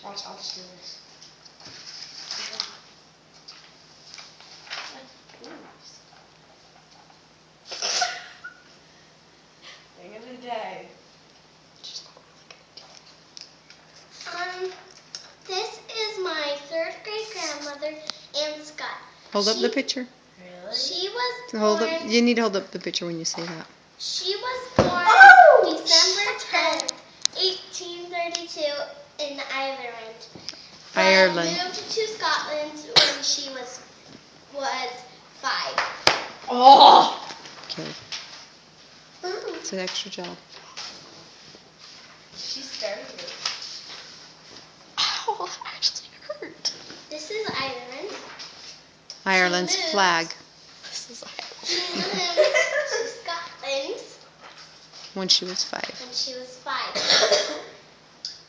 Watch, I'll just do this. Thing of the day. This is my third great grandmother, Ann Scott. Hold up the picture. Really? She was born. You need to hold up the picture when you say that. She was born December 10th, 1832 in Ireland. Ireland. Moved to Scotland when she was 5. Oh! Okay. It's an extra job. She started it. Ow, that actually hurt. This is Ireland. Ireland's flag. This is Ireland. She moved to Scotland When she was 5. when she was 5.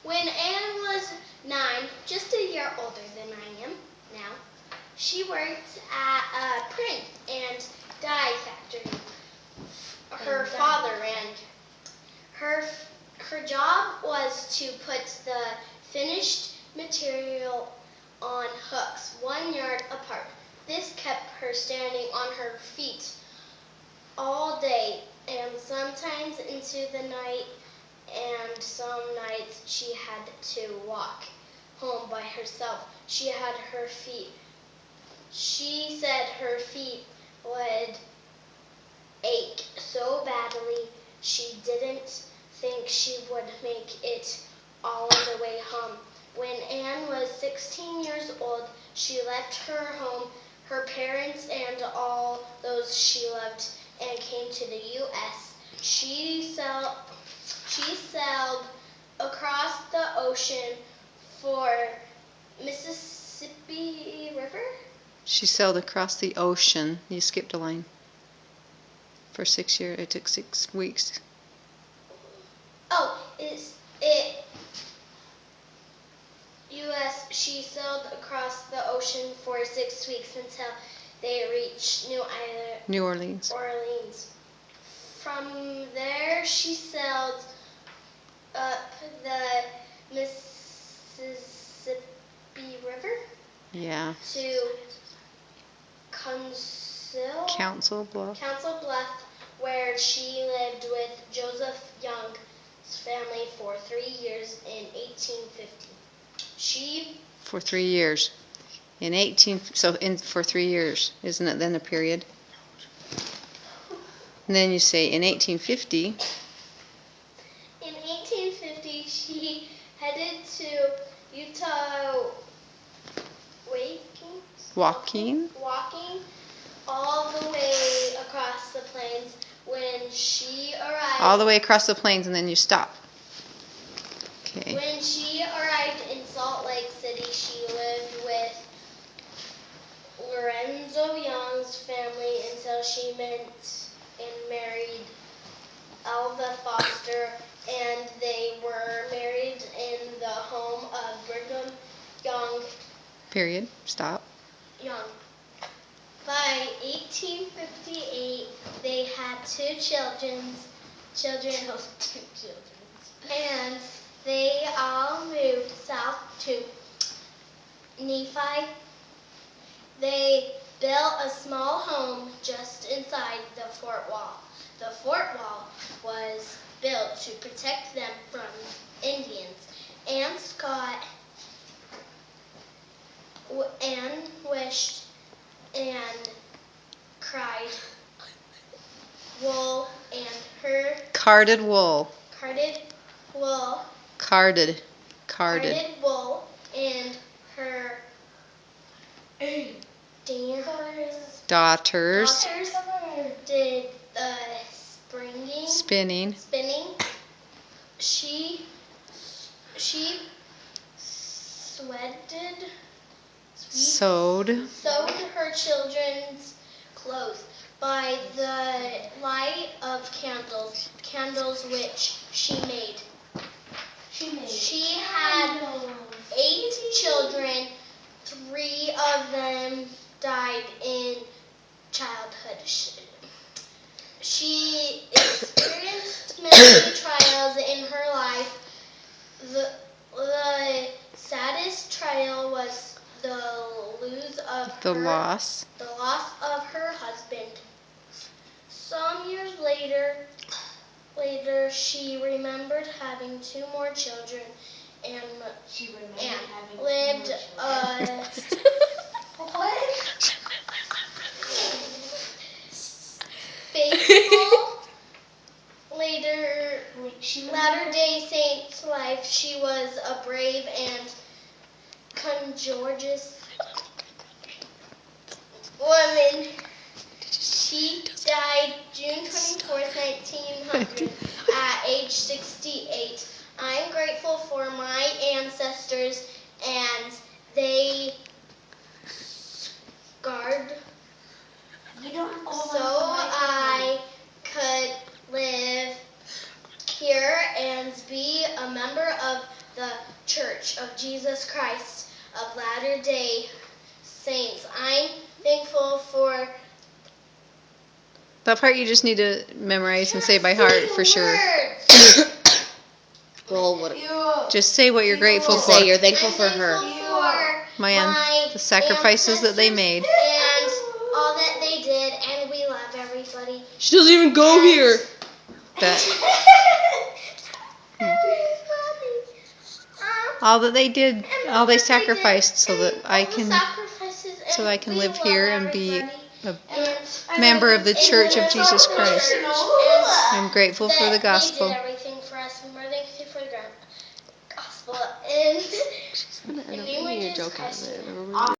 When Anne was 9, just a year older than I am now, she worked at a print and dye factory. Her father ran. Her job was to put the finished material on hooks 1 yard apart. This kept her standing on her feet all day and sometimes into the night, and some nights she had to walk home by herself. She said her feet would ache so badly she didn't think she would make it all the way home. When Anne was 16 years old, she left her home, her parents, and all those she loved, and came to the U.S. She sailed across the ocean for Mississippi River. She sailed across the ocean. You skipped a line. For 6 years. It took 6 weeks. Oh, U.S. She sailed across the ocean for 6 weeks until they reached New Orleans. From there, she sailed up the Mississippi River. Yeah. To Council Bluff, where she lived with Joseph Young's family for 3 years in 1850. For 3 years. For 3 years, isn't it then a period? And then you say in 1850. In 1850, she headed to Utah, walking all the way across the plains. When she arrived, All the way across the plains, and then you stop. Okay. When she arrived in Salt Lake City, she lived with Lorenzo Young's family until she met and married Alva Foster, and they were married in the home of Brigham Young. Period. Stop. Young. By 1858, they had 2 children, and they all moved south to Nephi. They built a small home just inside the fort wall. The fort wall was built to protect them from Indians. Ann Scott wished and cried wool and her Carded wool. Carded wool and her daughters did the spinning. She sewed her children's clothes by the light of candles which she made. She had 8 children. 3 of them died in childhood. She experienced many trials in her life. The sad The loss. of her husband. Some years later, she remembered having 2 more children and lived a faithful Latter-day Saints life. She was a brave and courageous woman. She died June 24th, 1900, at age 68. I'm grateful for my ancestors, and they scarred so I could live here and be a member of the Church of Jesus Christ of Latter-day Saints. I'm thankful for... That part you just need to memorize and say by heart for sure. Well, what? Just say what you're grateful Just for. say you're thankful for I'm her. thankful for My the sacrifices that they made. and all that they did, and we love everybody. She doesn't even go here. That all that they did, all they sacrificed so that I can live here and be a member of the Church of Jesus Christ. I'm grateful for the gospel. They did everything for us, and we're thankful for the gospel. And She's gonna end up name making a Jesus joke out of Christ. it.